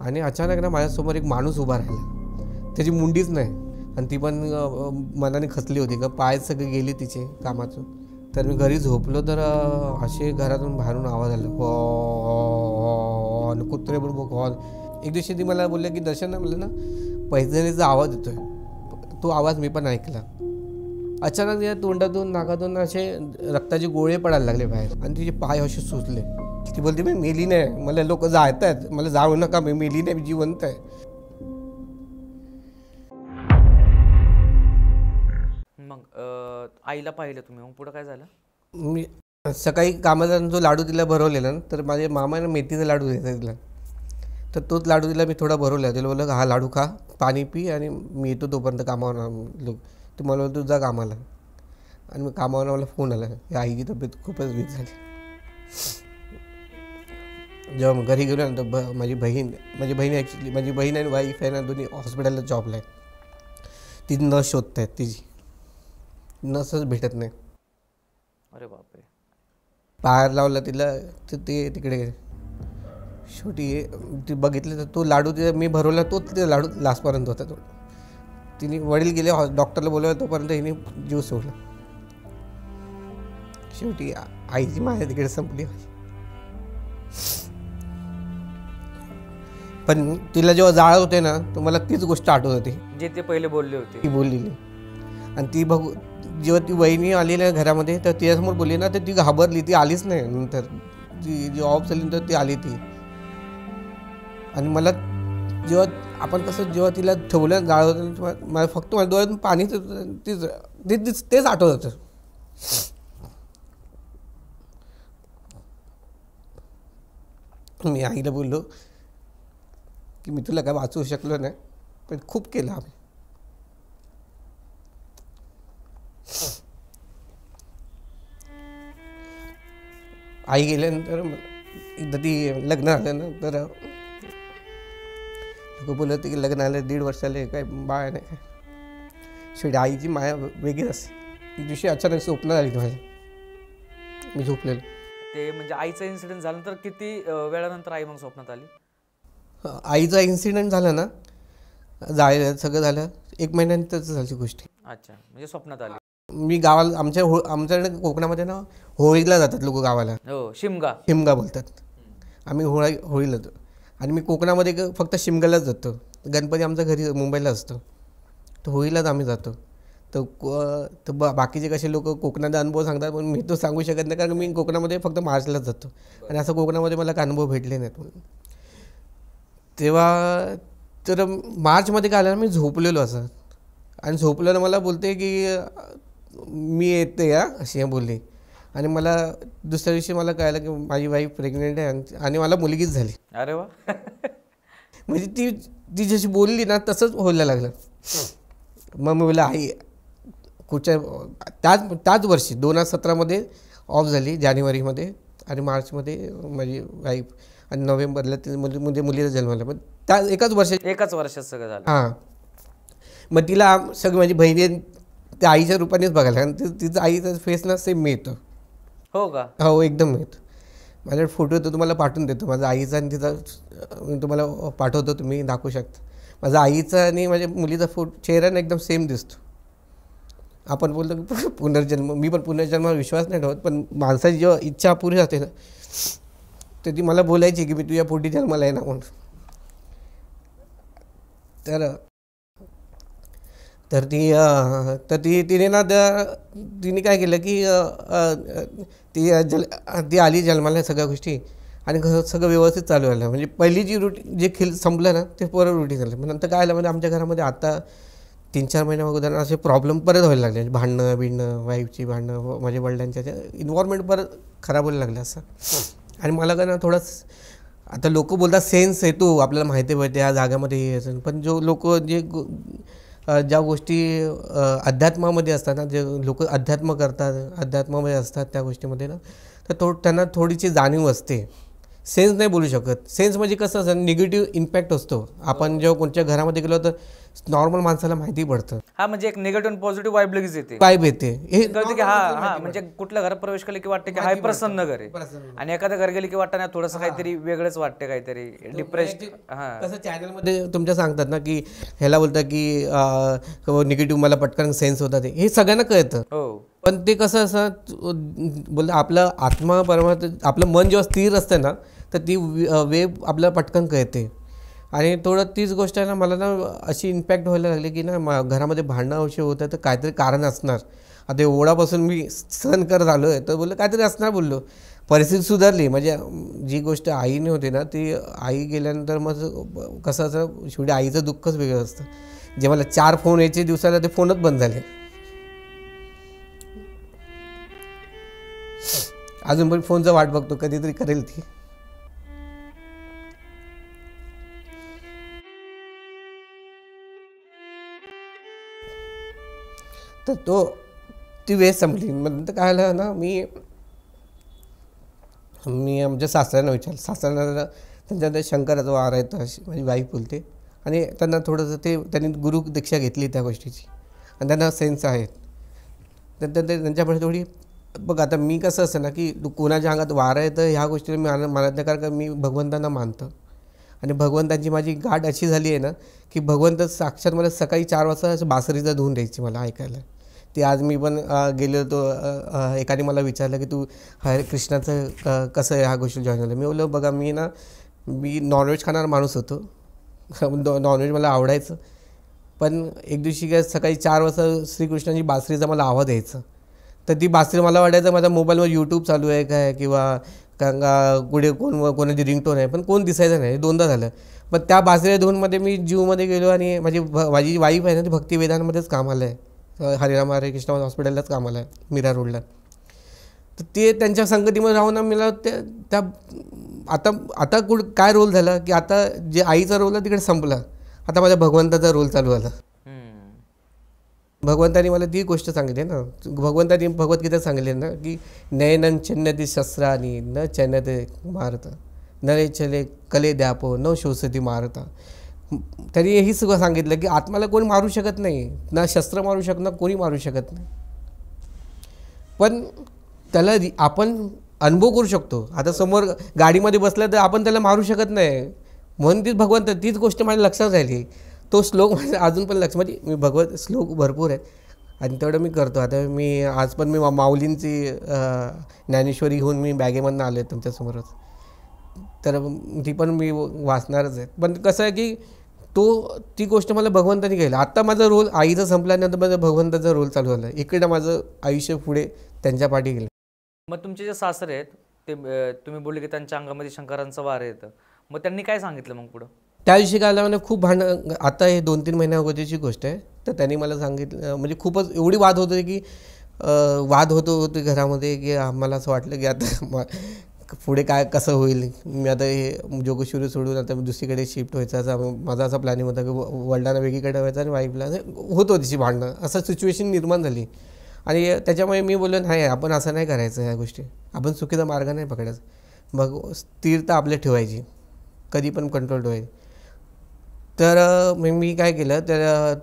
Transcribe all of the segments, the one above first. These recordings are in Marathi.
आणि अचानक ना माझ्यासमोर एक माणूस उभा राहिला, त्याची मुंडीच नाही आणि ती पण मनाने खचली होती का, पाय सगळे गेले तिचे कामाचं. तर मी घरी झोपलो तर असे घरातून बाहेरून आवाज आला, आणि कुत्रे बरोबर हॉल. एक दिवशी ती मला बोलले की दर्शन म्हणलं ना पैजणीचा आवाज येतोय, तो आवाज मी पण ऐकला. अचानक या तोंडातून नाकातून असे रक्ताचे गोळे पडायला लागले बाहेर आणि तिचे पाय असे सुचले. ती बोलते मी मेली नाही, मला लोक जाळत आहेत, मला जाऊ नका, मी मेली नाही, मी जिवंत आहे. मग आईला पाहिलं तुम्ही, मग पुढं काय झालं? मी सकाळी कामाला जो लाडू तिला भरवलेला ना, तर माझ्या मामाने मेथीचा लाडू द्यायचा तिला, तर तोच लाडू तिला मी थोडा भरवला. तिला बोललं हा लाडू खा, पाणी पी, आणि मी येतो तोपर्यंत कामावर. लोक तर मला बोलतो जा कामाला. आणि मग कामावर मला फोन आला की आईची तब्येत खूपच वीक झाली. जेव्हा मग घरी गेलो ना तर माझी बहीण ॲक्च्युली माझी बहीण आणि वाईफ आहे ना, दोन्ही हॉस्पिटलला जॉबला आहे. ती नस शोधत आहेत, तिची नसच भेटत नाही. अरे बापरे. पायार लावला तिला तर ते तिकडे गेले. शेवटी ती बघितलं तर तो लाडू तिला मी भरवला, तोच तिचा लाडू लास्टपर्यंत होता. तो तिने वडील गेले डॉक्टरला बोलवलं, तोपर्यंत हिने जीव सोडला. शेवटी आईची माया तिकडे संपली. पण तिला जेव्हा जाळ होते ना, तर मला तीच गोष्ट आठवत होती जे ते पहिले बोलले होते, ती बोललेली. आणि ती जेव्हा ती वहिनी आली ना घरामध्ये, तर तिच्यासमोर बोलली ना, तर ती घाबरली, ती आलीच नाही. नंतर ती जेव्हा ऑफ झाली तर ती आली ती. आणि मला जेव्हा आपण कसं जेव्हा तिला ठेवलं जाळ होतं, मला फक्त माझ्या डोळ्यातून पाणी तेच आठवत होतं. मी आईला बोललो की मी तुला काय वाचवू शकलो नाही, पण खूप केलं आम्ही. आई गेल्यानंतर एकदा ती लग्न झालं ना, तर लोक बोलत होते की लग्न आलं 1.5 वर्षाला काय बाळ नाही काय. शेवटी आईची माया वेगळीच असते. ती दिवशी अचानक स्वप्न आली माझ्या, मी झोपलेलो. ते म्हणजे आईचा इन्सिडेंट झाल्यानंतर किती वेळानंतर आई मग स्वप्नात आली? आईचा इन्सिडेंट झाला ना, जायला सगळं झालं 1 महिन्यानंतरच झाली गोष्टी. अच्छा, म्हणजे स्वप्नात आली. मी गावाला आमच्याकडे कोकणामध्ये ना होळीला जातात लोक गावाला. हो, शिमगा बोलतात. आम्ही होळीला जातो. आणि मी कोकणामध्ये फक्त शिमग्यालाच जातो. गणपती आमच्या घरी मुंबईला असतो, तर होळीलाच आम्ही जातो. तर बाकीचे कसे लोक कोकणाचा अनुभव सांगतात, पण मी तो सांगू शकत नाही, कारण मी कोकणामध्ये फक्त मार्चलाच जातो आणि असं कोकणामध्ये मला काय अनुभव भेटले नाहीत. तेव्हा तर मार्चमध्ये काय आलं, मी झोपलेलो असं, आणि झोपल्यानं मला बोलते की मी येते या, अशी बोलली. आणि मला दुसऱ्या दिवशी मला कळलं की माझी वाईफ प्रेग्नेंट आहे आणि मला मुलगीच झाली. अरे वा. म्हणजे ती जशी बोलली ना तसंच व्हायला लागलं. मग मी बोललं आई कुठच्या त्याच वर्षी 2017मध्ये ऑफ झाली, जानेवारीमध्ये, आणि मार्चमध्ये माझी वाईफ, आणि नोव्हेंबरला ती म्हणजे मुलीला जन्माला. पण त्या एकाच वर्षात सगळं झालं. हां. मग तिला सगळं माझी बहिणी त्या आईच्या रूपानेच बघायला, आणि तिचं आईचं फेस ना सेम मिळतं. हो का? हो, एकदम मिळतं. माझ्याकडे फोटो तो तुम्हाला पाठवून देतो माझा आईचा आणि तिचा, मी तुम्हाला पाठवतो, तुम्ही दाखवू शकता. माझा आईचा आणि माझ्या मुलीचा चेहरा एकदम सेम दिसतो. आपण बोलतो की पुनर्जन्म, मी पण पुनर्जन्मावर विश्वास नाही ठेवत, पण माणसाची जेव्हा इच्छा अपुरी जाते ना, तर ती मला बोलायची की मी तुझ्या पोटी जन्माला आहे ना म्हणून. तर तिने ना तिने काय केलं की ती आली जन्माला, सगळ्या गोष्टी, आणि सगळं व्यवस्थित चालू झालं. म्हणजे पहिली जी रुटीन जे संपलं ना, ते परत रुटीन झालं. मग नंतर काय आलं, म्हणजे आमच्या घरामध्ये आता 3-4 महिन्या अगोदर असे प्रॉब्लेम परत व्हायला लागले, भांडणं वाईफची भांडणं, माझ्या वडिलांच्या इन्व्हॉर्मेंट परत खराब व्हायला लागलं असं. आणि मला काय ना थोडंच, आता लोक बोलतात सेन्स येतो, आपल्याला माहिती पडते या जागामध्ये, पण जो लोक ज्या गोष्टी अध्यात्मामध्ये असतात ना, जे लोक अध्यात्मामध्ये असतात त्या गोष्टीमध्ये ना, तर त्यांना थोडीशी जाणीव असते सेन्स नाही बोलू शकत. सेन्स म्हणजे कसं असं निगेटिव्ह इम्पॅक्ट असतो. आपण जेव्हा कोणत्या घरामध्ये गेलो तर नॉर्मल माणसाला माहिती पडतं, हा म्हणजे एक निगेटिव्ह आणि पॉझिटिव्ह वाईब लगेच येते. वाईब येते. हे कळते की हा म्हणजे कुठल्या घरात प्रवेश केला की वाटतं की हाय प्रसन्न घर आहे, आणि एखाद्या घर गेले की वाटतं ना थोडंसं काहीतरी वेगळंच वाटते, काहीतरी डिप्रेस्ड. हा कसं चॅनलमध्ये तुमच्या सांगतात ना की ह्याला बोलतात की निगेटिव्ह मला पटकन सेन्स होतात, हे सगळ्यांना कळतं. हो. पण ते कसं असं बोलतं आपलं आत्मा परमात्मा, आपलं मन जेव्हा स्थिर असतं ना तर ती वेव आपल्याला पटकन कळते. आणि थोडं तीच गोष्ट आहे ना, मला ना अशी इम्पॅक्ट व्हायला लागली की ना घरामध्ये भांडणं अवश्य होतं तर काहीतरी कारण असणार. आता एवढापासून मी सहन करत आलो आहे तर बोललो काहीतरी असणार. बोललो परिस्थिती सुधारली. म्हणजे जी गोष्ट आईने होती ना ती आई गेल्यानंतर मग कसं असं शेवटी आईचं दुःखच वेगळं असतं. जे मला 4 फोन यायचे दिवसाला ते फोनच बंद झाले. अजून पण फोनचा वाट बघतो कधीतरी करेल ती. तर ती वेळ संपली. नंतर काय झालं ना, मी आमच्या सासऱ्यांना विचारलं. सासऱ्यांना त्यांच्या त्या शंकराचा वार आहे तर माझी वाईफ बोलते. आणि त्यांना थोडंसं त्यांनी गुरु दीक्षा घेतली त्या गोष्टीची आणि त्यांना सेन्स आहेत. तर त्यांच्याकडे थोडी बघ. आता मी कसं असतं ना की कोणाच्या अंगात वार आहे तर ह्या गोष्टीला मी मानत नाही, कारण का मी भगवंतांना मानतो. आणि भगवंतांची माझी गाठ अशी झाली आहे ना की भगवंत साक्षात मला सकाळी 4 वाजता बासरीचा धुवून द्यायची मला ऐकायला. ती आज मी पण गेलो होतो, एकाने मला विचारलं की तू हरे कृष्णाचं कसं ह्या गोष्टी जॉईन झालं. मी बोललो बघा मी नॉनव्हेज खाणारा माणूस होतो. नॉनव्हेज मला आवडायचं. पण एक दिवशी काय सकाळी 4 वाजता श्रीकृष्णाची बासरीचा मला आवाज यायचा. तर ती बासरी मला वाटायचं माझ्या मोबाईलवर यूट्यूब चालू आहे काय किंवा कुठे कोणाची रिंगटोन आहे, पण कोण दिसायचं नाही. 2दा झालं. पण त्या बासरी धुवूनमध्ये मी जीवमध्ये गेलो आणि माझी वाईफ आहे ना ती भक्तिवेदांमध्येच कामाला आहे. हरिराम हरे कृष्ण हॉस्पिटललाच कामाला आहे मीरा रोडला. तर ते त्यांच्या संगतीमध्ये राहून मला त्या आता काय रोल झाला की आता जे आईचा रोल आहे तिकडे संपला. आता माझ्या भगवंताचा रोल चालू झाला. भगवंतानी मला ती गोष्ट सांगितली ना, भगवंतानी भगवद्गीता सांगितली ना की नयनं चन्नती शस्त्रानी न चन्नते मारता न चले कले द्यापो न शोषती मारता. त्यांनी हेही सगळं सांगितलं की आत्माला कोणी मारू शकत नाही, ना शस्त्र मारू शकत, ना कोणी मारू शकत नाही. पण त्याला आपण अनुभव करू शकतो. आता समोर गाडीमध्ये बसलं तर आपण त्याला मारू शकत नाही. म्हणून तीच भगवंत तीच गोष्ट माझ्या लक्षात राहिली. तो श्लोक माझ्या अजून पण म्हणजे मी भगवत श्लोक भरपूर आहेत आणि तेवढं मी करतो. आता आज पण मी माऊलींची ज्ञानेश्वरी घेऊन मी बॅगेमधून आलो आहे तुमच्यासमोरच. तर ती पण मी वाचणारच आहे. पण कसं आहे की ती गोष्ट मला भगवंतानी केलं. आत्ता माझा रोल आईचा संपल्यानंतर माझा भगवंताचा रोल चालू झाला. इकडे माझं आयुष्य पुढे त्यांच्या पाठी गेलं. मग तुमचे जे सासरे आहेत ते तुम्ही बोलले की त्यांच्या अंगामध्ये शंकरांचं वार येतं, मग त्यांनी काय सांगितलं मग पुढं? त्या दिवशी काय झालं खूप भांडण. आता हे 2-3 महिन्या अगोदरची गोष्ट आहे. तर त्यांनी मला सांगितलं म्हणजे खूपच एवढी वाद होत होते की वाद होते घरामध्ये की आम्हाला असं वाटलं की आता पुढे काय कसं होईल. मी आता हे जोगेश्वरी सोडून आता दुसरीकडे शिफ्ट व्हायचं असं माझा असा प्लॅनिंग होता की वडिलांना वेगळीकडे ठेवायचं आणि वाईफला होतो तिची भांडणं. असं सिच्युएशन निर्माण झाली. आणि त्याच्यामुळे मी बोललो नाही आपण असं नाही करायचं. ह्या गोष्टी आपण चुकीचा मार्ग नाही पकडायचा. मग स्थिरता आपल्या ठेवायची, कधी पण कंट्रोल ठेवायची. तर मी काय केलं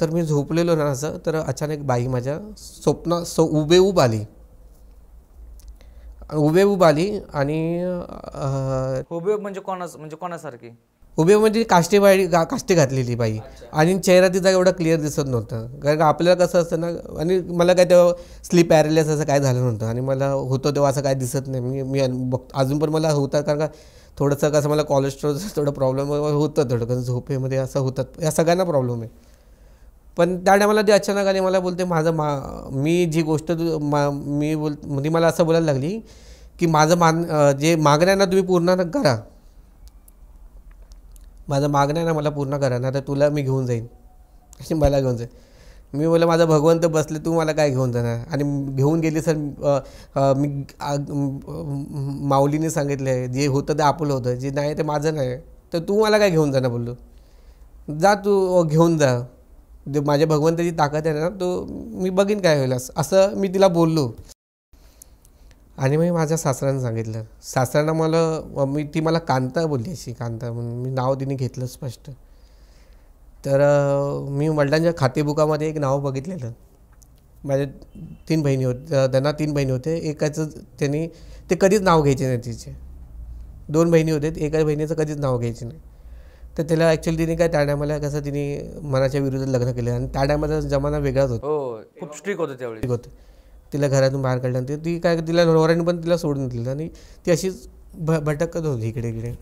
तर मी झोपलेलो ना असं, तर अचानक बाई माझ्या स्वप्नात उभेऊब आली आणि हुबेहूब म्हणजे कोणासारखी? उभेऊब म्हणजे काष्टे घातलेली बाई. आणि चेहरा तिचा एवढा क्लिअर दिसत नव्हता, कारण का आपल्याला कसं असतं ना. आणि मला काय तेव्हा स्लीप पॅरालिस असं काय झालं नव्हतं आणि मला होतं तेव्हा असं काय दिसत नाही. मी अजून पण मला होतं, कारण का थोडंसं कसं मला कोलेस्ट्रॉलचं थोडं प्रॉब्लेम होतं, थोडं कसं झोपेमध्ये असं होतात, या सगळ्यांना प्रॉब्लेम आहे. पण त्या टायमाला ती अचानक आली मला बोलते मी जी गोष्ट म्हणजे मला असं बोलायला लागली की जे मागणं आहे ना तुम्ही पूर्ण करा. माझं मागणं आहे ना मला पूर्ण करा ना, तर तुला मी घेऊन जाईन अशी मला घेऊन जाईल. मी बोला माझा भगवंत बसले, तू मला काय घेऊन जाणार. आणि घेऊन गेली सर. मी माऊलीने सांगितलं आहे जे होतं ते आपलं होतं, जे नाही ते माझं नाही. तर तू मला काय घेऊन जाणार. बोललो जा तू घेऊन जा, जे माझ्या भगवंताची ताकद आहे ना तो मी बघीन काय होईल असं मी तिला बोललो. आणि मी माझ्या सासऱ्यांना सांगितलं. सासऱ्यांना ती मला कांता बोलली, अशी कांता म्हणून मी नाव तिने घेतलं स्पष्ट. तर मी वडिलांच्या खातेबुकामध्ये एक नाव बघितलेलं. माझ्या 3 बहिणी होत्या, त्यांना 3 बहिणी होते. एकाचं ते कधीच नाव घ्यायचे नाही तिचे. 2 बहिणी होते, एका बहिणीचं कधीच नाव घ्यायचे नाही. तर त्याला ॲक्च्युली तिने काय त्या टायमाला कसं तिने मनाच्या विरुद्ध लग्न केलं आणि त्या टायमाचा जमाना वेगळाच होता. हो, खूप स्ट्रिक्ट होतं त्यावेळी. होतं. तिला घरातून बाहेर काढलं. ती काय तिला नवऱ्याने पण तिला सोडून दिलं आणि ती अशीच भटकत होती इकडे इकडे.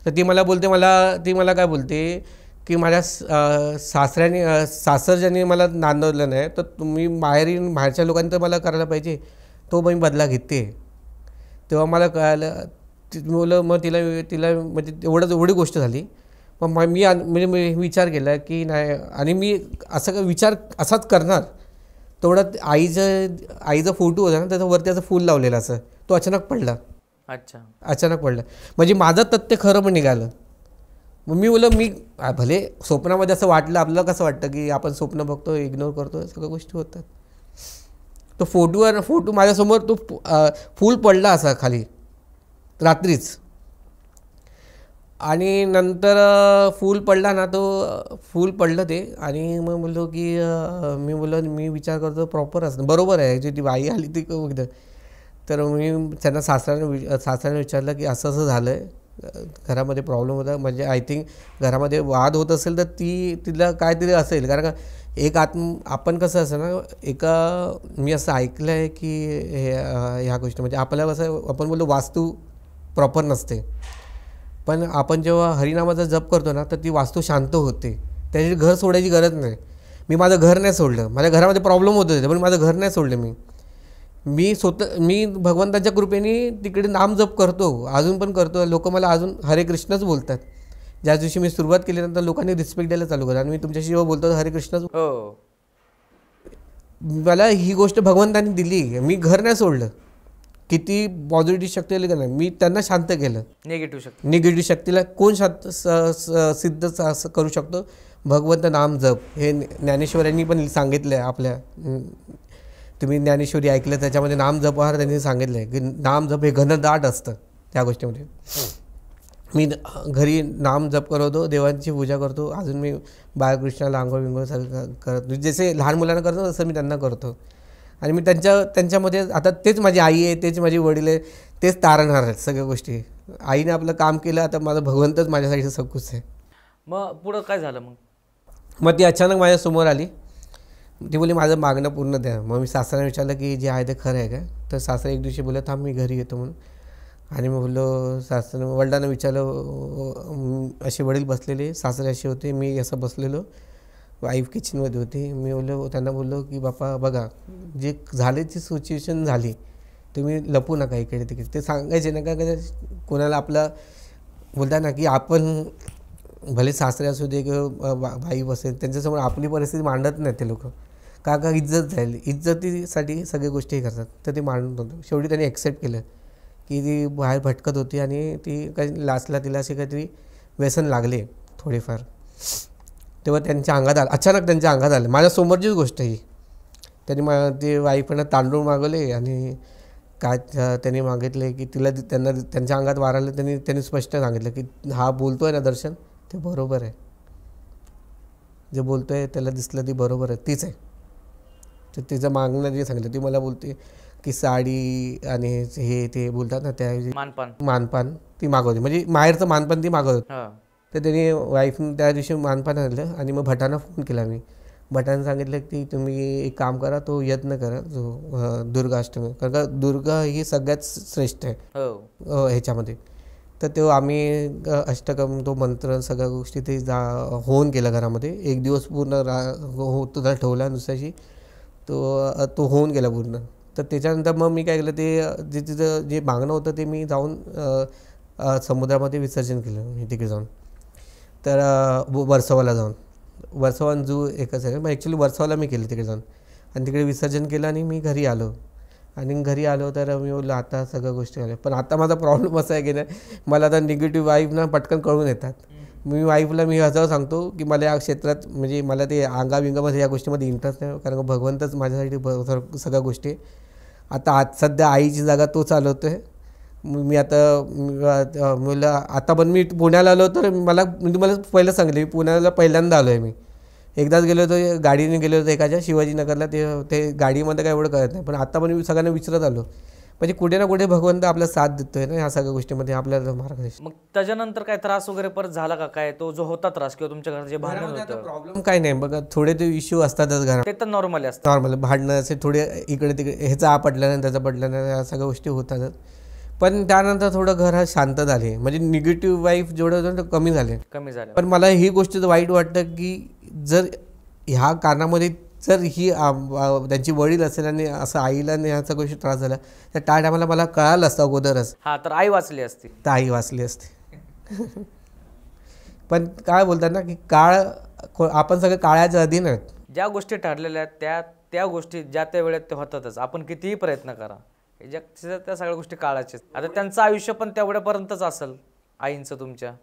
तर ती मला काय बोलते की माझ्या सासरच्याने मला नांदवलं नाही तर तुम्ही बाहेरच्या लोकांनी तर मला करायला पाहिजे, तो मी बदला घेते. तेव्हा मला कळालं. बोललं मग तिला म्हणजे एवढी गोष्ट झाली. मग मी विचार केला की नाही, आणि मी विचार असाच करणार. तेवढ्यात आईचा फोटो होता ना, त्याच्यावरती असं फूल लावलेलं असं, तो अचानक पडला. अच्छा. अचानक पडला म्हणजे माझं तथ्य खरं पण निघालं. मग मी भले स्वप्नामध्ये असं वाटलं, आपल्याला कसं वाटतं की आपण स्वप्न बघतो, इग्नोर करतो, सगळ्या गोष्टी होतात. तो फोटो माझ्यासमोर तो फूल पडला असा खाली रात्रीच. आणि नंतर फूल पडला ना, तो फूल पडलं ते. आणि मग बोललो की मी विचार करतो प्रॉपर असणं बरोबर आहे. जी ती बाई आली ती बघितलं. तर मी त्यांना सासऱ्याने विचारलं की असं झालं आहे, घरामध्ये प्रॉब्लेम होता. म्हणजे आय थिंक घरामध्ये वाद होत असेल तर तिला काहीतरी असेल. कारण का आपण कसं असं ना, मी असं ऐकलं आहे की ह्या गोष्टी म्हणजे आपल्याला कसं आपण बोललो वास्तू प्रॉपर नसते, पण आपण जेव्हा हरिनामाचा जप करतो ना तर ती वास्तू शांत होते. त्याची घर सोडायची गरज नाही. मी माझं घर नाही सोडलं. माझ्या घरामध्ये प्रॉब्लेम होत होते पण माझं घर नाही सोडलं. मी भगवंताच्या कृपेने तिकडे नाम जप करतो, अजून पण करतो. लोक मला अजून हरे कृष्णच बोलतात. ज्या दिवशी मी सुरुवात केली नंतर लोकांनी रिस्पेक्ट द्यायला चालू केलं. आणि मी तुमच्याशी जेव्हा बोलतो हरे कृष्णच. मला ही गोष्ट भगवंतांनी दिली. मी घर नाही सोडलं. किती पॉझिटिव्ह शक्ती आली का नाही, मी त्यांना शांत केलं. निगेटिव्ह शक्तीला कोण सिद्ध करू शकतो? भगवंत नाम जप. हे ज्ञानेश्वरांनी पण सांगितलं आहे. आपल्या तुम्ही ज्ञानेश्वरी ऐकलं, त्याच्यामध्ये नाम जपहार त्यांनी सांगितलं आहे की नाम जप हे घनदाट असतं. त्या गोष्टीमध्ये मी घरी नाम जप करतो, देवांची पूजा करतो. अजून मी बाळकृष्णाला आंघोळ विंघोळ सगळं करतो. जसे लहान मुलांना करतो तसं मी त्यांना करतो. आणि मी त्यांच्यामध्ये आता तेच माझी आई आहे, तेच माझी वडील आहे, तेच तारणहार आहेत सगळ्या गोष्टी. आईने आपलं काम केलं, आता माझं भगवंतच माझ्यासाठी सबकुछ आहे. मग पुढं काय झालं? मग ती अचानक माझ्यासमोर आली. ती बोलली माझं मागणं पूर्ण द्या. मग मी सासऱ्याने विचारलं की जे आहे ते खरं आहे का? तर सासरा एक दिवशी बोलला थांब मी घरी येतो म्हणून. आणि मग बोललो सासऱ्यानं वडिलांना विचारलं. असे वडील बसलेले, सासरे असे होते, मी असं बसलेलो, वाईफ किचनमध्ये होती. मी त्यांना बोललो की बापा बघा, जे झाले ती सिच्युएशन झाली, तुम्ही लपू नका इकडे तिकडे. ते सांगायचे नका का कोणाला. आपला बोलता ना की आपण भले सासरे असू दे किंवा वाईफ असेल, त्यांच्यासमोर आपली परिस्थिती मांडत नाही ते लोक. का इज्जत जाईल, इज्जतीसाठी सगळ्या गोष्टी करतात. तर ते मांडत होतं. शेवटी त्यांनी ॲक्सेप्ट केलं की ती बाहेर भटकत होती आणि ती काही लास्टला तिला असे काहीतरी व्यसन लागले थोडेफार. तेव्हा त्यांच्या अंगात आलं, अचानक त्यांच्या अंगात आलं. माझ्यासमोरचीच गोष्ट ही. त्यांनी ते वाईफनं तांदूळ मागवले आणि काय त्यांनी मागितले की त्यांच्या अंगात वारालं. त्यांनी स्पष्ट सांगितलं की हा बोलतो आहे ना दर्शन, ते बरोबर आहे. जे बोलतो आहे त्याला दिसलं ती बरोबर आहे, तीच आहे. तर तिचं मागणं जे सांगितलं, ती मला बोलते की साडी आणि हे ते बोलतात ना, त्याऐवजी मानपान ती मागवते. म्हणजे माहेरचं मानपान ती मागवत. तर त्यांनी वाईफनं त्या दिवशी मानपान आणलं. आणि मग भटांना फोन केला मी. भटांना सांगितलं की तुम्ही एक काम करा, तो यत्न करा जो दुर्गाष्टमी, कारण का दुर्गा ही सगळ्यात श्रेष्ठ आहे ह्याच्यामध्ये. तर तेव्हा आम्ही अष्टकम तो मंत्र सगळ्या गोष्टी ते होऊन केलं घरामध्ये. एक दिवस पूर्ण तुला ठेवला दुसऱ्याशी, तो होऊन गेला पूर्ण. तर त्याच्यानंतर मग मी काय केलं, ते तिचं जे मागणं होतं ते मी जाऊन समुद्रामध्ये विसर्जन केलं. मी तिकडे जाऊन तर वर्सोवाला वर्सोवा जू एकच आहे. मग ॲक्च्युली वर्सोवाला मी केलं तिकडे जाऊन आणि तिकडे विसर्जन केलं आणि मी घरी आलो. आणि घरी आलो तर मी बोललो आता सगळ्या गोष्टी आल्या. पण आता माझा प्रॉब्लेम असा आहे की नाही, मला आता निगेटिव्ह वाईफ ना पटकन कळून येतात. मी वाईफला असं सांगतो की मला या क्षेत्रात म्हणजे मला ते अंगाविंगामध्ये या गोष्टीमध्ये इंटरेस्ट नाही, कारण भगवंतच माझ्यासाठी सगळ्या गोष्टी. आता आज सध्या आईची जागा तो चालवतोय. मी मला आता पण मी पुण्याला आलो तर मला मी तुम्हाला पहिलं सांगितलं, मी पुण्याला पहिल्यांदा आलो आहे. मी एकदाच गेलो होतो, गाडीने गेलो होतो एकाच्या शिवाजीनगरला. ते गाडीमध्ये काय एवढं कळत नाही, पण आता पण मी सगळ्यांना विचारत आलो. म्हणजे कुठे ना कुठे भगवंत आपला साथ देतोय ना ह्या सगळ्या गोष्टीमध्ये, आपल्याला मार्गदर्शन. मग त्याच्यानंतर काय त्रास वगैरे परत झाला का काय, तो जो होता त्रास किंवा तुमच्या घरात जे भांडण होतं? प्रॉब्लेम काय नाही बघा, थोडे ते इश्यू असतातच घरात, ते तर नॉर्मली असतं. नॉर्मल भांडणं असे थोडे इकडे तिकडे, ह्याचा पडलं नाही त्याचा पडलं नाही, या सगळ्या गोष्टी होतातच. पण त्यानंतर थोडं घर हा शांत झाले, म्हणजे निगेटिव्ह वाईफ जेवढं होतं ते कमी झाले. पण मला ही गोष्ट वाईट वाटतं की जर ह्या कारणामध्ये जर ही त्यांची वडील असेल आणि असं आईला ह्याचा गोष्टी त्रास झाला तर त्या टायमाला मला कळालं असतं अगोदरच. हा, तर आई वाचली असती, तर आई वाचली असते. पण काय बोलतात ना की आपण सगळे काळाच्या अधीन आहेत. ज्या गोष्टी ठरलेल्या आहेत त्या गोष्टी ज्या त्या वेळेत ते होतातच. आपण कितीही प्रयत्न करा, त्या सगळ्या गोष्टी काळाच्याच. आता त्यांचं आयुष्य पण तेवढ्यापर्यंतच असेल, आईंचं तुमच्या.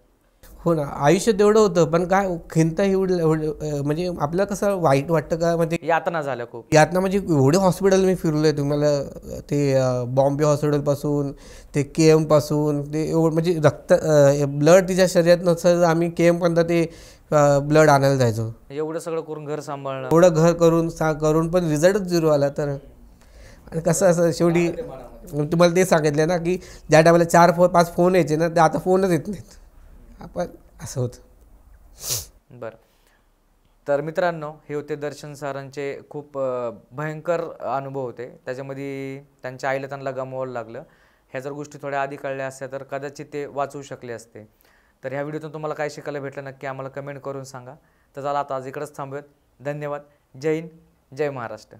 हो ना, आयुष्य तेवढं होतं, पण काय खिंत म्हणजे आपल्याला कसं वाईट वाटतं का, म्हणजे यातना झाल्या खूप. यातना म्हणजे एवढे हॉस्पिटल मी फिरलोय तुम्हाला, ते बॉम्बे हॉस्पिटलपासून ते KM पासून ते म्हणजे ब्लड तिच्या शरीरात नसतं, आम्ही KM पर्यंत ते ब्लड आणायला जायचो. एवढं सगळं करून घर सांभाळणं, एवढं घर करून पण रिझल्टच 0 आला. तर आणि कसं असं शेवटी तुम्हाला ते सांगितलं ना की ज्या टायमाला 4-5 फोन यायचे ना, ते आता फोनच येत नाहीत. आपण असं होतं. बरं, तर मित्रांनो, हे होते दर्शन सरांचे खूप भयंकर अनुभव होते. त्याच्यामध्ये त्यांच्या आईला त्यांना गमवावं लागलं. ह्या जर गोष्टी थोड्या आधी कळल्या असत्या तर कदाचित ते वाचवू शकले असते. तर ह्या व्हिडिओतून तुम्हाला काय शिकायला भेटलं नक्की आम्हाला कमेंट करून सांगा. तर चला आता आज इकडंच थांबूयात. धन्यवाद. जय हिंद, जय महाराष्ट्र.